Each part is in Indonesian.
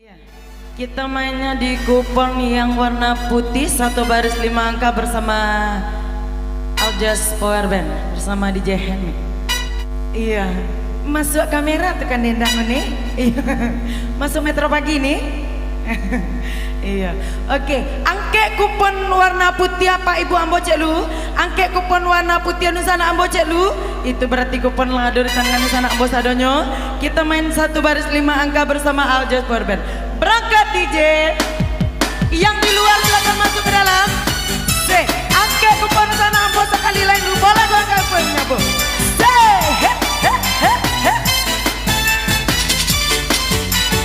Iya. Kita mainnya di kupon yang warna putih 1 baris 5 angka bersama Aljas Power Band bersama DJ Henry. Iya, masuk kamera tekan dendang nih. Iya. Masuk Metro Pagi nih. Iya. Oke, angke kupon warna putih apa Ibu Ambo cek lu? Angke kupon warna putih anu sana Ambo cek lu? Itu berarti kupon lado di tangan sana Ambo sadonyo. Kita main 1 baris 5 angka bersama Aljas Power Band. Berangkat DJ. Yang di luar silakan masuk ke dalam. Angke kupon sana Ambo sekali lain lu boleh gua kuponnya Bu.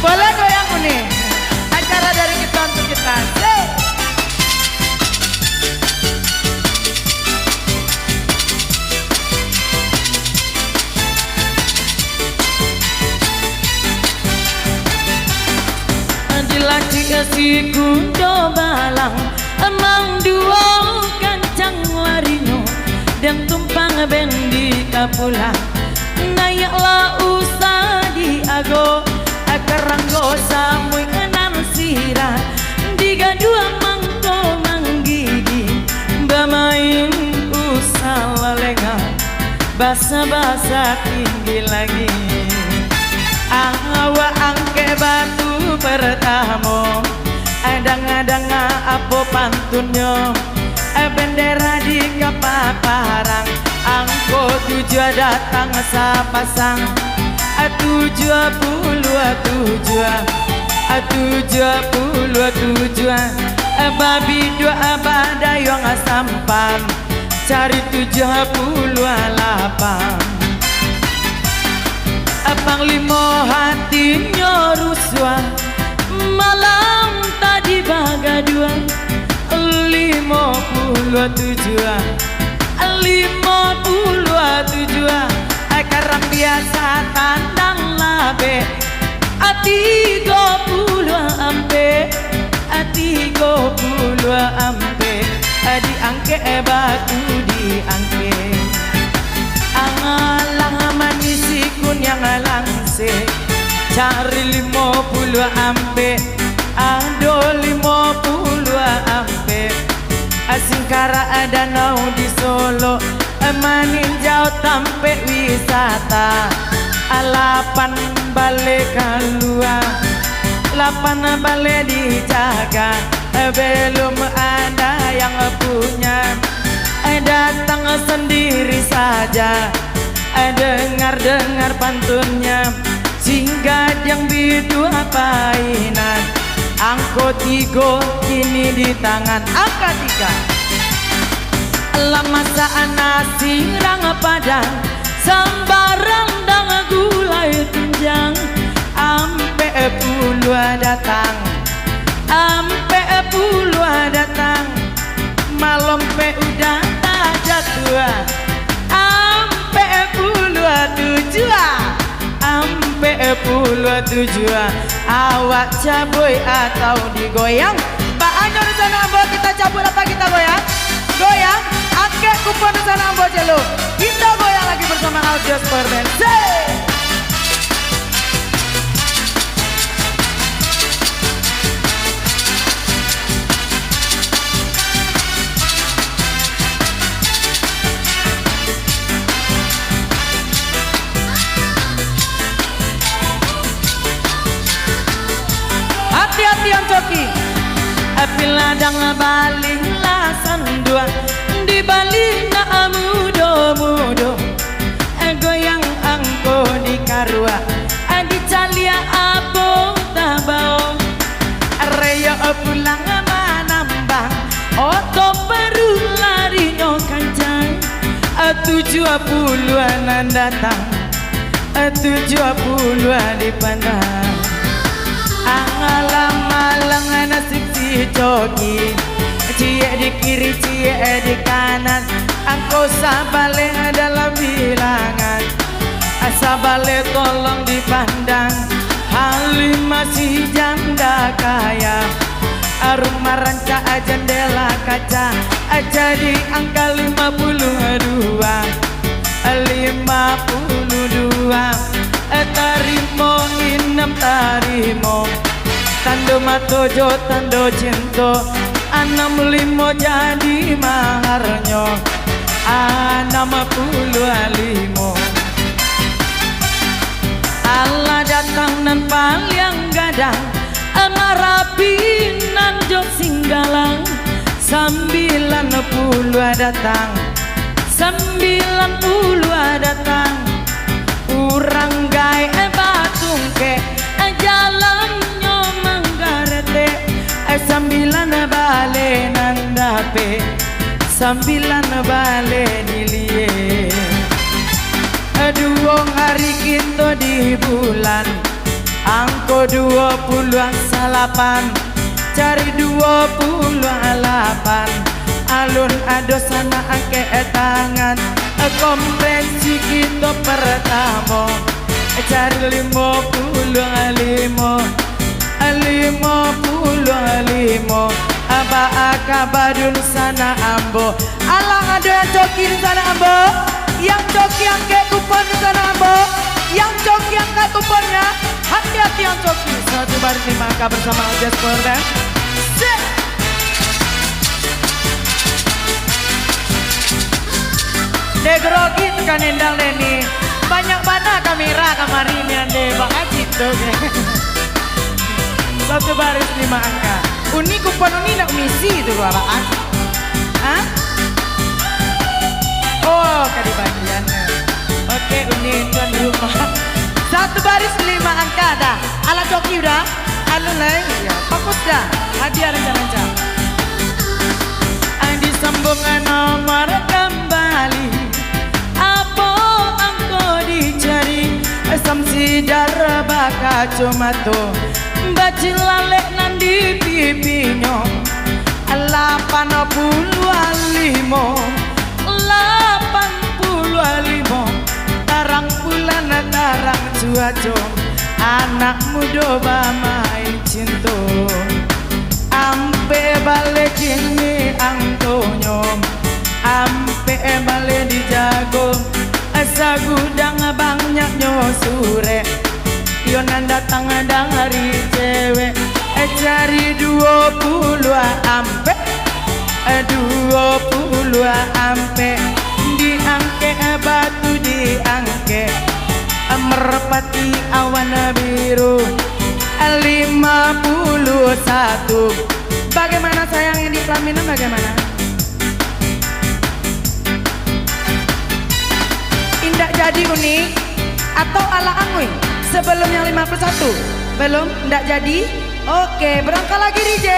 Boleh goyang nih. Acara dari kita untuk kita. Dilaki si kundo balang emang dua kancang larinya dan tumpang bendi kapulang nayaklah usah diago keranggo samui enam sirah diga dua mangko manggigi bamain usah lalenga basa-basa tinggi lagi awa angke batu pertama adang-adang apa pantunnya bendera di kapaparang angko 7 datang sapasang 77 babi 2 badayong sampan cari 78 Panglima hatinya ruswa malam tadi baga 57 karang biasa tandang labe 30 ampe diangke batu diangke angalang manisi kun yang langse cari 50 ampe ado 50 ampe asingkara danau di Solo maninjau tampe wisata 8 balik keluar 8 balik dijaga belum ada yang punya datang sendiri saja dengar pantunnya singgat yang bidu apainan angko 3 kini di tangan angka 3 lama saat nasi rang padang sambarang dan gulai tunjang ampe puluh datang malam pe udah ada tua ampe puluh tujuh awak caboy atau digoyang Pak Anyor sana Ambo kita cabut apa kita goyang angke kupon sana Ambo celo kita goyang lagi bersama Aljas Power Band. Hati-hati yang coki ladang balik lasan 2 di balik na mudo goyang angko di karua di calia abong tabau reyo pulang manambang oto baru lari no kancang 70-an datang 70 di pandang malang nasib si coki cie di kiri cie di kanan angko sabale dalam bilangan sabale tolong dipandang Halim masih janda kaya rumah ranca jendela kaca jadi angka 52 tarimo inem tarimo cuma tujuh tanda cinta 65 jadi maharnya 65 Allah datang nan paling gadang Amarapinan jok singgalang 90 datang 90 datang Urang gai batung ke jalannya manggarete 9 bale nandape 9 bale nilie 2 hari kita di bulan angko 28 cari 28 alun ado sana angke tangan komprensi kita pertama cari 55 aba akabadun sana ambo alang ada yang coki di sana ambo yang coki angke kupon di sana ambo yang coki angkat kuponnya hati-hati yang coki 1 baris 5 angka bersama Aljas Power Band. Degrogi tekan endang Deni banyak mana kamera kemarin yang deh banget gitu 1 baris 5 angka uni kupon uni nak misi itu apaan? Hah? Oh kadibagian oke uni tuan rumah 1 baris 5 angka dah ala coki udah alun lain ya fokus dah hadiah rencana disambung nomor kembali apa angko dicari samsidar baka cuma tuh baci lalek nandi pipinya 85 tarang bulan tarang cuaca anak muda bamain cinta ampe balik kini angkonyo ampe balik dijago asa gudang banyak nyosure yonan datang adang hari cewek cari 20 ampe 20 ampe diangke batu diangke merpati awan biru 51 bagaimana sayang yang di pelaminan bagaimana indah jadi unik atau ala angui sebelum yang 51 belum indah jadi oke berangkat lagi DJ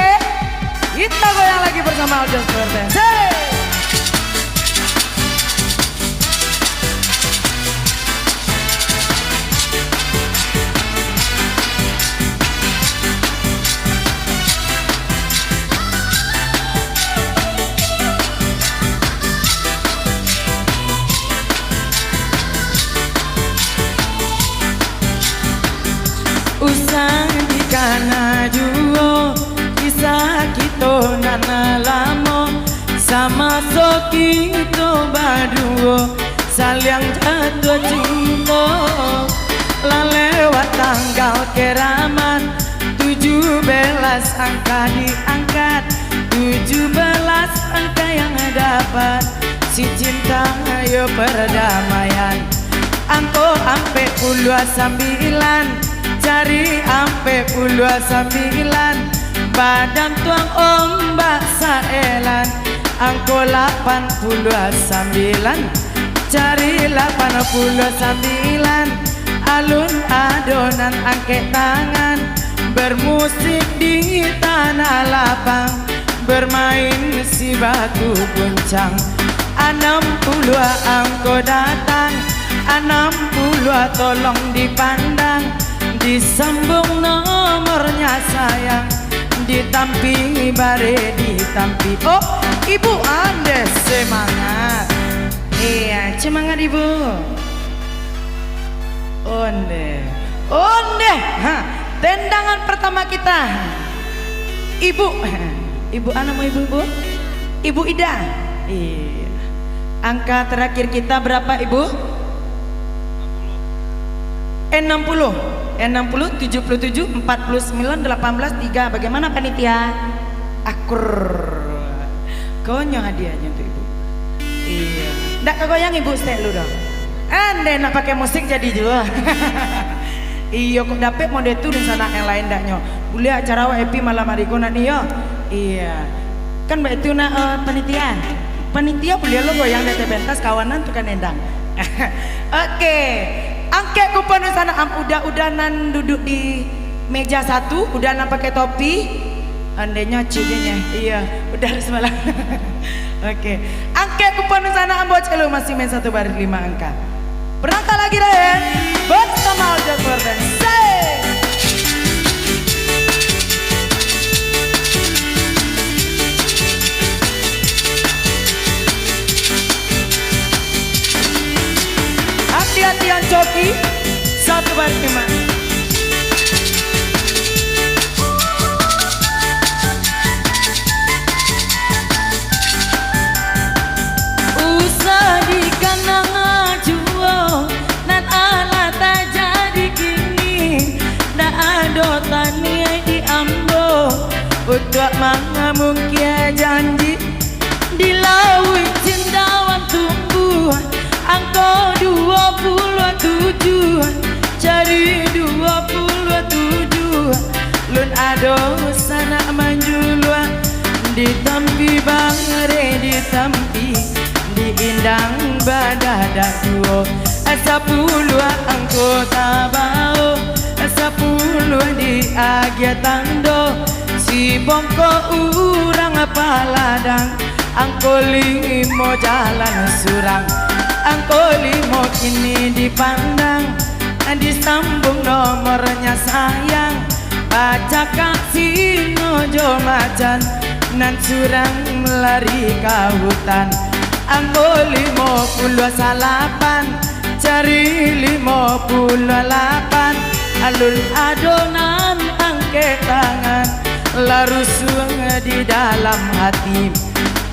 kita goyang lagi bersama Aljas Power Band. Usang di kana juo kisah kita nana lamo sama so kita baduo saling jatuh cinta lewat tanggal keraman 17 angka diangkat 17 angka yang dapat si cinta ayo perdamaian angko ampe 29 cari ampe 29 badan tuang ombak saelan angko 89 cari 89 alun adonan angke tangan bermusik di tanah lapang bermain si batu goncang 60 angko datang 60 tolong dipandang disambung nomornya sayang ditampi bare ditampi oh ibu anda semangat iya semangat ibu onde tendangan pertama kita ibu nama ibu Ida iya angka terakhir kita berapa ibu 60 60 77 49 18 3. Bagaimana panitia? Akur. Konyol hadiahnya untuk ibu. Iya. Ndak kegoyang ibu stek lu dong. Ande nak pakai musik jadi juga. Iya kok dapet mode itu di sana yang lain daknya. Boleh acara happy malam hari kau nak nih yo. Iya. Kan mbak itu nak panitia. Panitia boleh lo goyang dari pentas kawanan tuh kan endang. Oke. Angket kupon di sana udah-udanan duduk di meja satu, udanan pakai topi. Andainya cidenya, iya, udah harus malam. Oke, angket kupon di sana bocah lu masih main 1 baris 5 angka. Berangkat lagi deh, bersama Aljas Warden. Hati-hatian joki 1 baris 5. Untuk mengamung kia janji di laut cendawan tumbuh angko 27 cari 27 lun ado sana manjulwa di tampi bangre di tampi di indang badada duo 10 angko tabao 10 di agia tando si bongko urang paladang angko 5 jalan surang angko 5 kini dipandang disambung nomornya sayang baca kasih nojo macan nan surang melari ke hutan angko 58 cari 58 alul adonan angke tangan larusung di dalam hati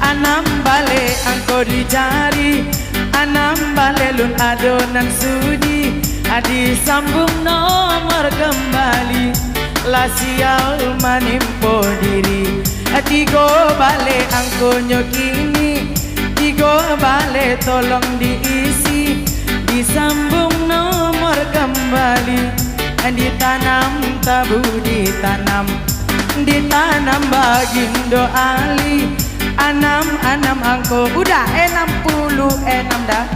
anam bale angko dicari anam bale lun adonan sudi adi sambung nomor kembali lasial manimpo diri 3 bale angko nyokini 3 bale tolong diisi disambung nomor kembali ditanam tabu ditanam bagindo ali anam angko udah 66 dah.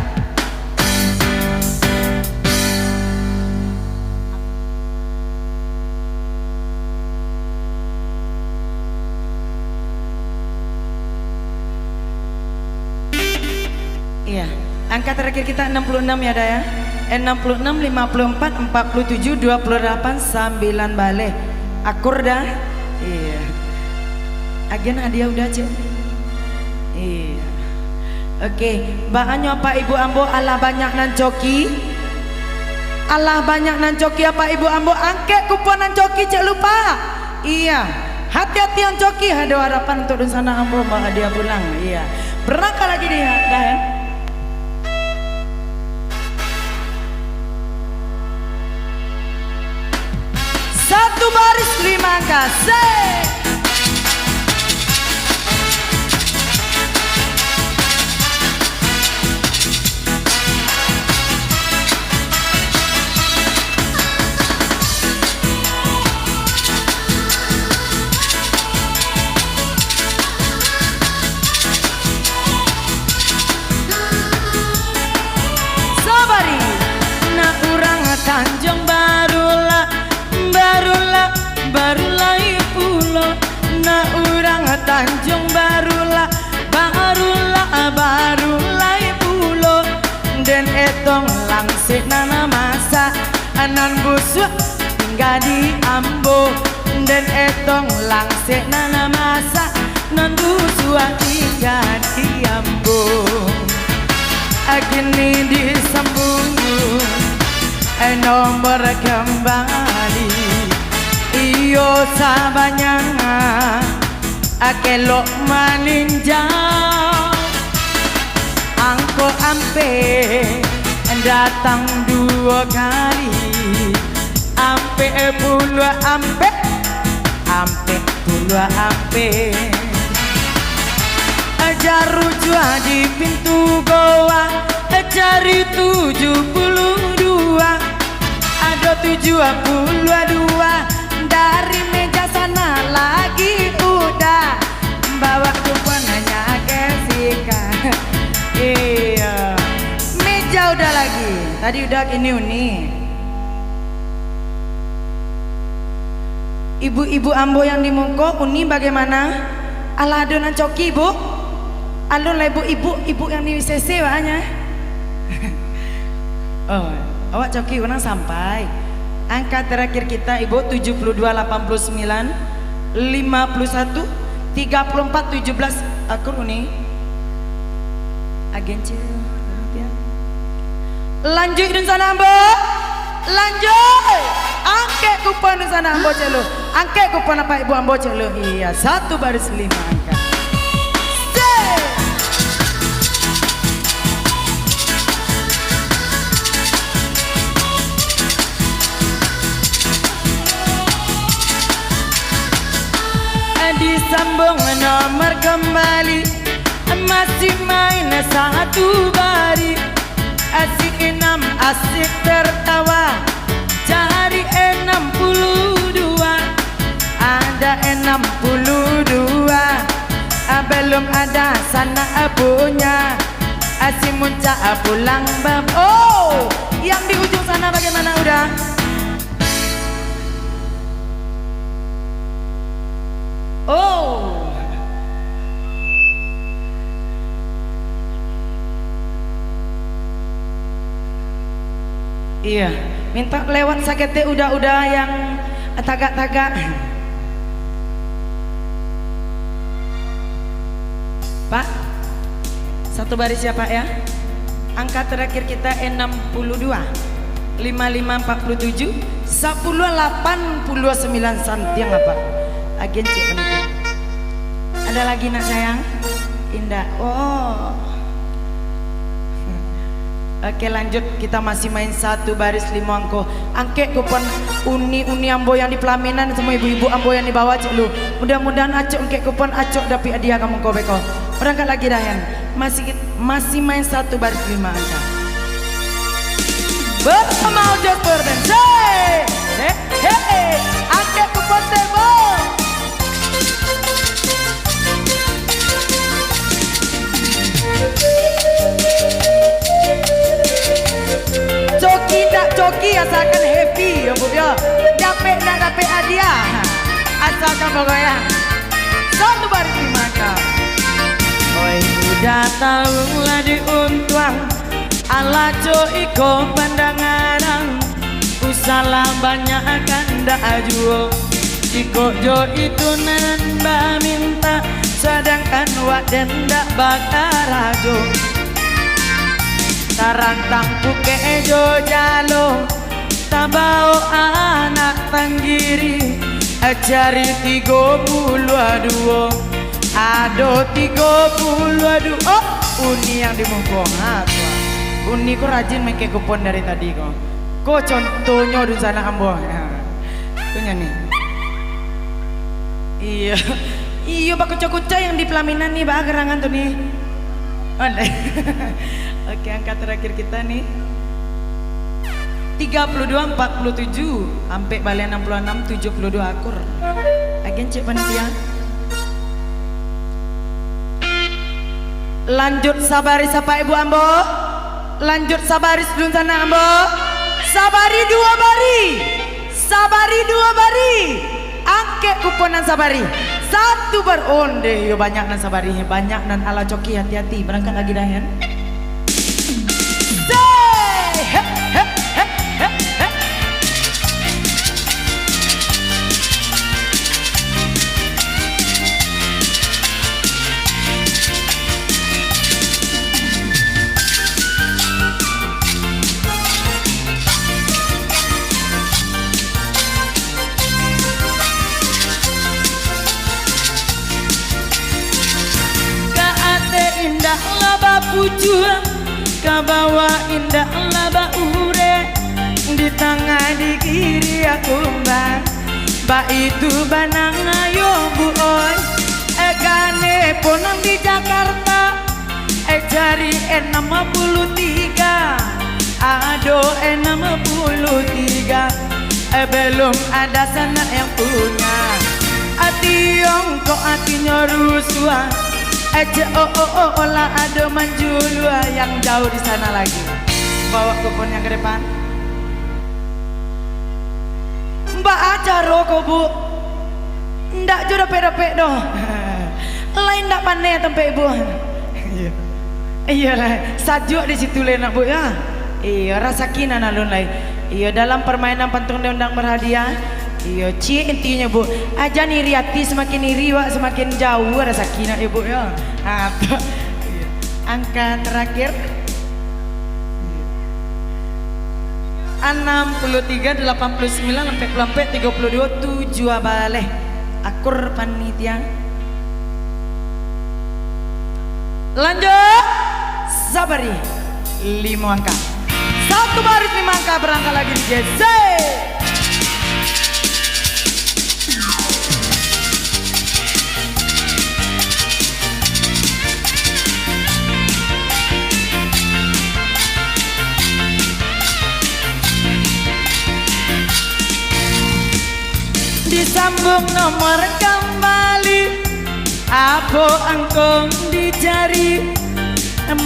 Iya, angka terakhir kita 66 ya dah ya. 66 54 47 28 9 balik. Akur dah. Iya. Agen hadiah udah cek. Iya. Oke, bahannya Pak Ibu Ambo Allah banyak nan coki. Allah banyak nan coki apa Ibu Ambo angket kupon nan coki cek lupa. Iya. Hati-hati yang coki ada harapan untuk di sana Ambo mbak hadiah pulang. Iya. Berangkat lagi dia dah ya. Satu baris 5 kasih. Sabari, nak urang Tanjung barulah pulau na urang Tanjung barulah pulau dan etong langsir nana masa anan busuk tinggal di Ambo dan etong langsir nana masa nan busuk tinggal di Ambo agini disambung nomor kembali iyo sabanyang akelok maninjau angko ampe datang 2 kali ampe puluh ampe puluh ampe jaru jua di pintu goa cari 72 ada 72 dari meja sana lagi udah bawa kupon hanya kesika. Iya meja udah lagi tadi udah ini uni. Ibu-ibu ambo yang di Mungko uni bagaimana? Ala adonan coki bu? Alun lah ibu yang di WCC banyak. Oh, awak coki orang sampai. Angka terakhir kita ibu 72 89 51 34 17 akur uni. Agen cil. Lanjut di sana ambo. Lanjut. Angke kupon di sana ambo celo. Angke kupon apa ibu ambo celo. Iya, 1 baris 5 angka. Disambung nomor kembali masih main 1 bari asik 6 asik tertawa cari 62 ada 62 belum ada sana punya asik muncak pulang bab. Oh yang di ujung sana bagaimana udah? Oh, iya, minta lewat sakete udah yang tagak-tagak. Pak, 1 baris ya Pak ya. Angka terakhir kita 62, 55 47, 10 89 santiang apa? Agen cek penitia. Ada lagi nak sayang? Indah. Oh. Oke lanjut kita masih main 1 baris 5 angko. Angke kupon uni ambo yang di pelaminan semua ibu-ibu ambo yang dibawa cek lu. Mudah-mudahan acok angke kupon acok dapat hadiah kamu kau beko. Berangkat lagi dah yang masih main 1 baris 5 angka. Bersama Ojos Perben. Hey, angke kupon tebo. Coki asalkan happy ya bu ya. Dapat nak dapat hadiah asalkan bergoyang 1 baris 5 angka. Oi udah tahu lah diuntuang ala iko pandangan usalah banyak akan dak ajuo iko jo itu nambah minta sedangkan wak dendak bakar ajo tarantang puke jo jalo tabao anak tanggiri cari 32 ado 32 oh uni yang dimungkong uni kok rajin make kupon dari tadi kok contohnya di sana ambo itunya nih iya pak kuca-kuca yang di pelaminan nih bah gerangan tuh nih. Oke angka terakhir kita nih 32 47 sampai balik 66 72 akur. Agen cek panitia. Lanjut sabaris apa ibu ambo? Lanjut sabaris dulu sana ambo. Sabari 2 bari. Sabari 2 bari. Angke kuponan sabari 1 bar onde yo banyak nan sabari banyak nan ala coki hati-hati berangkat lagi dah ya. Indah laba pujuang kabawa indah laba ure Di tengah di kiri aku mbak itu banang ayo bu oi. Gane ponang di Jakarta jari 63. Ado 63. Belum ada sana yang punya. Ati ongko atinya rusua. Olah ada manjulua yang jauh di sana lagi. Bawa kupon yang ke depan. Mbak aja rokok bu. Ndak jo dapet doh. Lain ndak pandai tempe ibu. Iya lah, sajuk di situ lenak bu ya. Iya rasa kinan alun lain. Iya dalam permainan pantun undang berhadiah. Iya cie intinya bu. Aja iri hati semakin iri wak semakin jauh rasa kinan ibu ya. Apa? Angka terakhir 63, 89, sampai 32, 7 baleh. Akur panitia. Lanjut. Sabari 5 angka. 1 baris 5 angka berangkat lagi di JC. Disambung nomor kembali. Apa angkong dicari?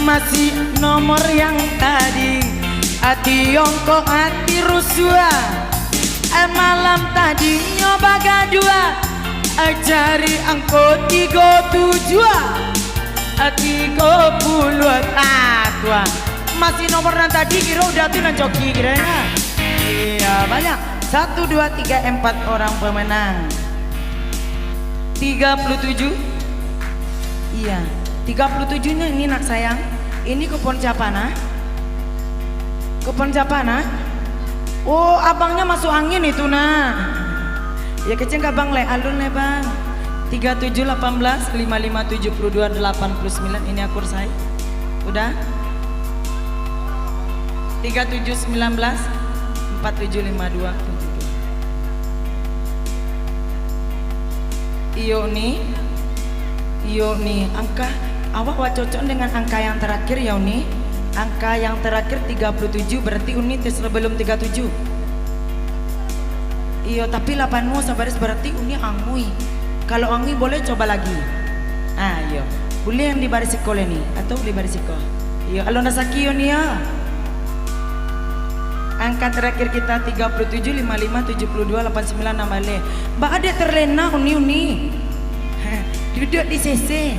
Masih nomor yang tadi. Hati ongko hati rusua. Malam tadi nyoba gadua. Cari angko 37. 30 tua. Masih nomor yang tadi kira udah tuh nan joki kira. Iya banyak. 1, 2, 3, 4 orang pemenang. 37. Iya 37 nya ini nak sayang. Ini kupon siapa nah? Kupon siapa nah? Oh abangnya masuk angin itu nah. Ya kecil gak bang le alun le bang. 37, 18, 55, 72, 89. Ini akur saya. Udah 37, 19, 47, 52. Iyo nih angka awak wa cocok dengan angka yang terakhir ya uni. Angka yang terakhir 37 berarti uni tes sebelum 37. Iyo tapi 8 sabaris berarti uni angui. Kalau angui boleh coba lagi. Iyo boleh yang di baris sekolah nih atau di baris sekolah. Iyo alona sakio nih ya. Angka terakhir kita 37, 55, 72, 89 nama le. Mbak ada terlena uni. Duduk di CC.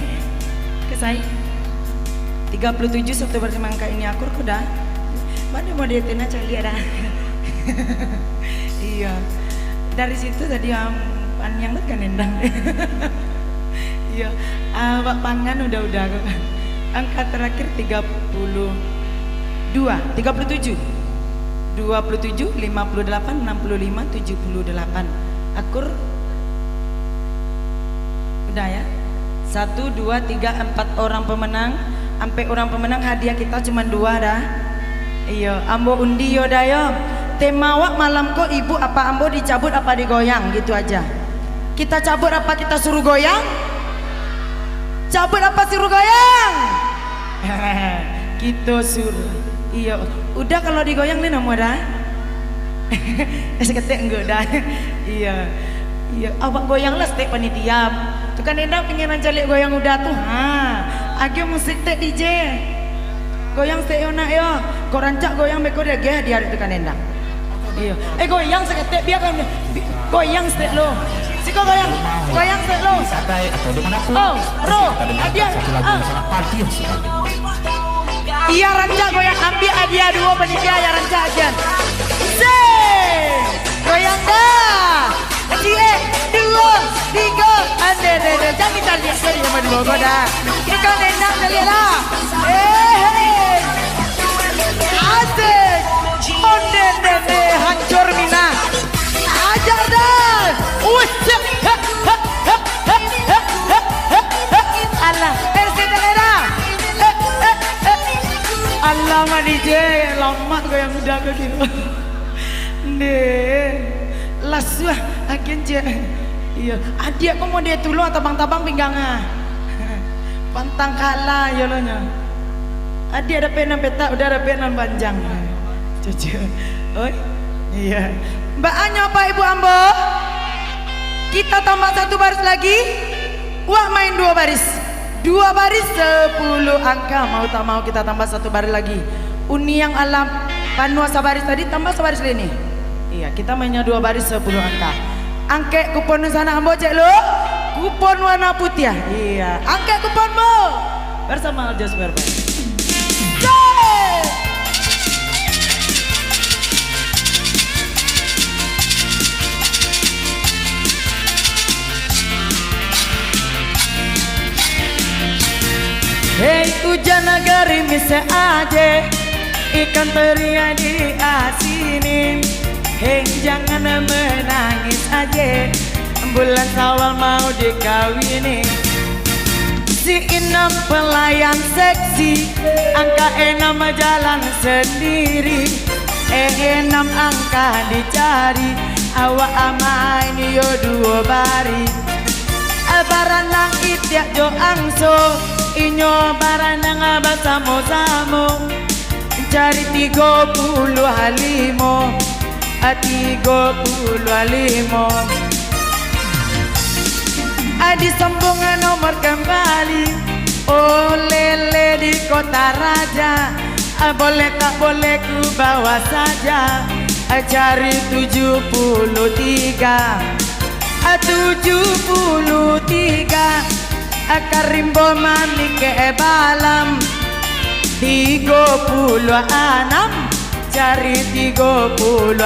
Ke saya. 37 satu bersama angka ini akur kuda. Mana mau diatin aja lihat dah. Iya. Dari situ tadi yang kan endang. Iya. Pak pangan udah. Angka terakhir 37. 27, 58, 65, 78. Akur udah ya. 1, 2, 3, 4 orang pemenang. Sampai orang pemenang hadiah kita cuma 2 dah. Iya, ambo undi yo dayo. Tema wak malam kok ibu apa ambo dicabut apa digoyang gitu aja. Kita cabut apa kita suruh goyang? Cabut apa suruh goyang? Kita suruh. Iya, udah kalau digoyang nih nomor dah. Seketik enggak dah. Iya. Abang goyang lah setiap panitia. Tuh kan Enda pengen calik goyang udah tuh. Agi musik teh DJ. Goyang setiap nak yo. Kau rancak goyang beko dia di hari itu kan Enda. Iya. Goyang seketik biar kan. Goyang setiap lo. Siko goyang setiap lo. Oh, Ro, dia. Iya rancak goyang ambil hadiah 2 panitia ya rancak aja. Goyang dah. 2, 3, ande jangan kita lihat dari sama dua goda. Kita enak lihat lah. Asik. Onde hancur mina. Ajar dah. Usap. Allah, persedelera. Allah mah DJ lama goyang udah ke gitu. Ande laswah agen je. Iya, adik aku mau dia tulung tabang-tabang pinggangnya. Pantang kalah ya lo nya. Adik ada penan peta, udah ada penan panjang. Cucu. Oh iya. Mbak Anya apa Ibu Ambo? Kita tambah satu baris lagi. Wah main dua baris. Dua baris 10 angka. Mau tak mau kita tambah satu baris lagi. Uni yang alam panua sabaris tadi tambah sabaris ini. Iya kita mainnya dua baris 10 angka. Angke kupon sana Ambo cek lo. Kupon warna putih ya. Iya. Angke kuponmu bersama Aljaz Berben. Hei hujan gerimis aja, ikan teri diasinin. Hei jangan menangis aja, bulan Syawal mau dikawini. Si Inam pelayan seksi, angka enam jalan sendiri. Enam angka dicari, awak amain yo dua bari. Barang langit ya jo angso, inyo barang yang bersamo-samo. Cari 30 halimo, 30 halimo. Adi sambungan nomor kembali, olele di kota raja. Boleh tak boleh ku bawa saja, cari 73. 73 Karimbo mami ke balam 36 cari 36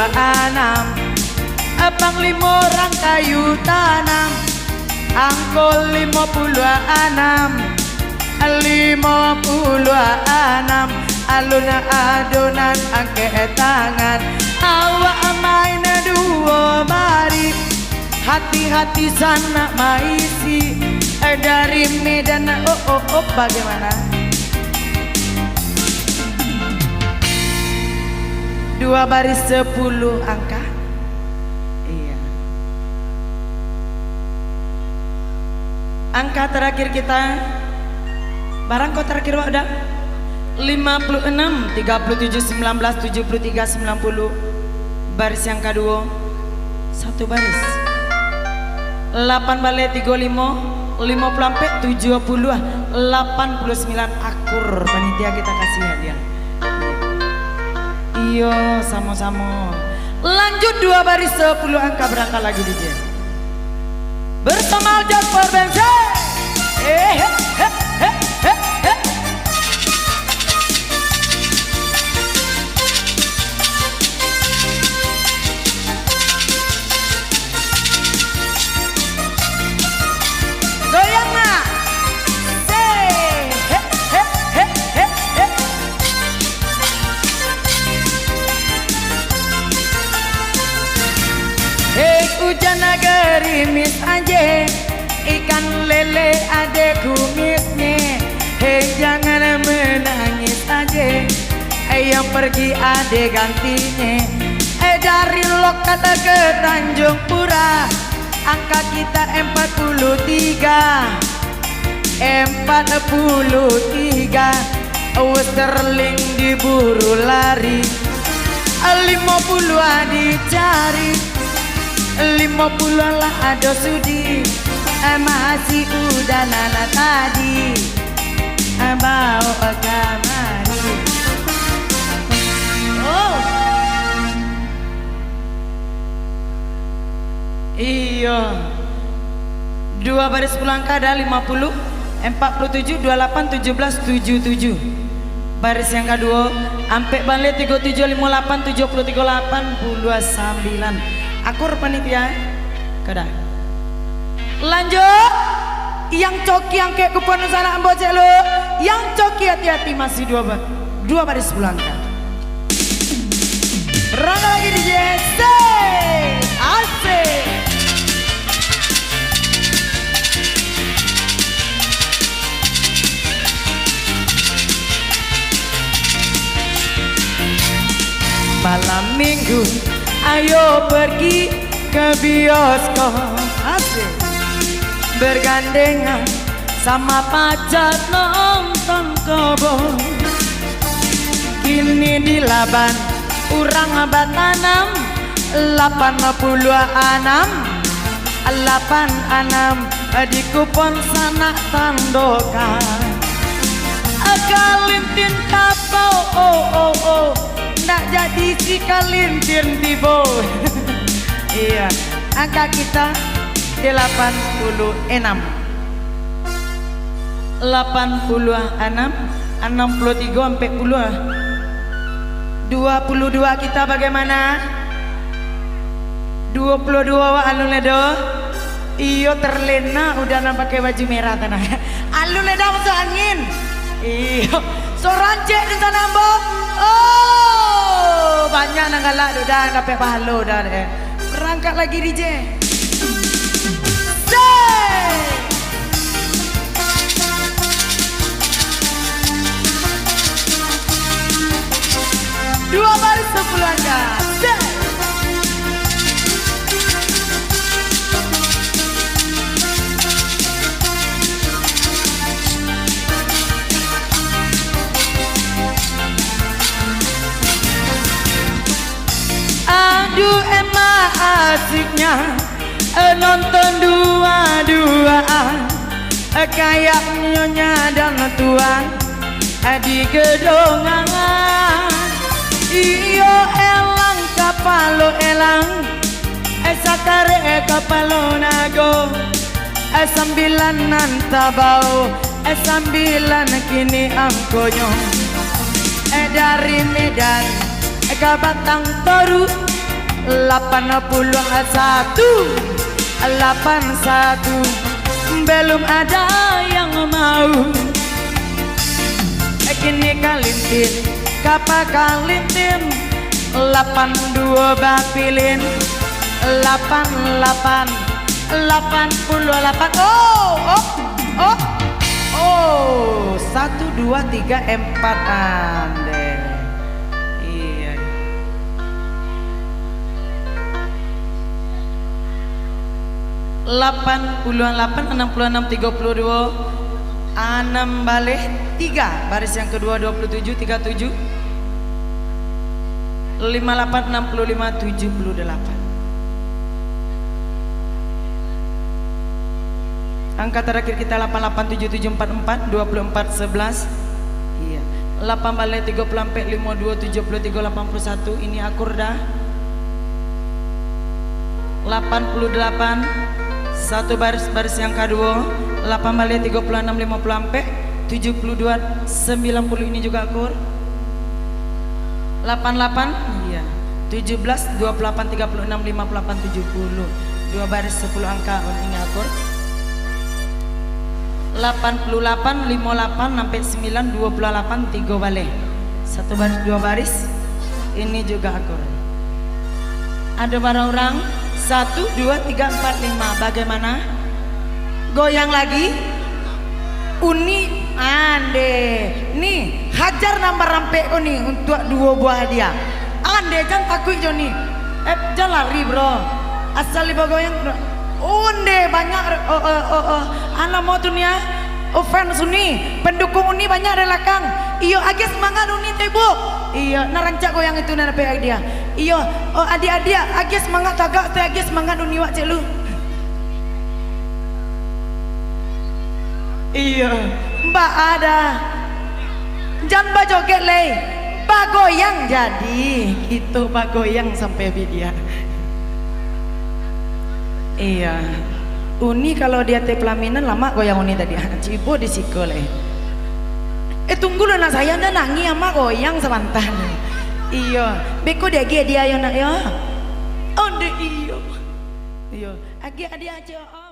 abang 5 orang kayu tanam angkol 56 aluna adonan angke tangan awak main dua bari. Hati-hati sana maisi dari Medan. Oh bagaimana? Dua baris 10 angka. Iya. Angka terakhir kita. Barang kok terakhir udah 56 37 19 73 90. Baris yang kedua satu baris 8 balik 35 50 sampai 70 89 akur panitia kita kasih hadiah. Iyo sama-sama. Lanjut dua baris 10 angka berangkat lagi DJ. Bersama Aljaz Berben. Hujan gerimis aja, ikan lele ada kumisnya. Hei jangan menangis aja, yang pergi ada gantinya. Dari Lokat ke Tanjung Pura, angka kita 43. Sterling diburu lari, 50 dicari. 50 lah ada sudi, masih udah nana tadi, bawa kamari. Oh, iya. Dua baris 10 angka ada 50, 47, 28, 17, 77. Baris yang kedua, ampe balik 37, 58, 70, 38, 29. Akur panitia kada. Lanjut yang coki yang kayak kupon sana Ambo cek lo. Yang coki hati-hati masih dua baris 10 angka. Rangka lagi DJ. Asik. Malam minggu Ayo pergi ke bioskop, asik, bergandengan sama pacar nonton kobong. Kini di Laban urang batanam 86 di kupon sana tandokan. Kalintin kapau ndak jadi si kalintin tibo. Iya, angka kita 86 63 sampai 22 kita bagaimana? 22 wa alun ledo. Iyo terlena udah pakai baju merah tanah. Alun ledo masuk angin. Iyo sorancek di sana Bo. Oh, banyak nang galak udah sampai pahalo dah deh. Berangkat lagi DJ. Dua baris 10 angka. Aduh emang asiknya nonton dua-duaan kayak nyonya dan tuan di gedongan. Iyo elang kapalo elang sakare kapalo nago sambilan nantabau sambilan kini angkonyo dari Medan ke Batang Toru 81 belum ada yang mau. Kini kalintin kapa kalintin 82 bapilin 88 oh 1 2 3 4 ande. Iya. 88 66 32 6 balik 3 baris yang kedua 27 37 58 65 78. Angka terakhir kita 887744 24 11. Iya. 8 balik 30 sampai 52 73 81 ini akur dah. 88 satu baris yang kedua 8 balik 36 50 sampai 72 90 ini juga akur. 88 iya 17 28 36 58 70 dua baris 10 angka ini akur. 88 58 sampai 9 28 3 balik satu baris dua baris ini juga akur. Ada barang orang 1 2 3 4 5 bagaimana? Goyang lagi. Uni ande nih hajar nambah rampe ko nih untuk 2 buah hadiah. Ande jangan takut Joni. Jangan lari bro. Asal ibu goyang bro. Unde banyak anak mau tuh nih fans Uni pendukung Uni banyak di belakang. Iyo agi semangat Uni ibu. Iya narancak goyang itu narape dia. Iyo adik-adik agi semangat tagak teh agi semangat Uni wak cek lu. Iya mbak ada jangan mbak joget leh mbak goyang jadi itu mbak goyang sampai video. Iya Uni kalau dia teh pelaminan lama goyang Uni tadi cibo di sikole. Tunggu lu nak saya dah nangi ama goyang sebentar. Iya beko dia yo nak yo. Oh de iyo. Iya agi aja.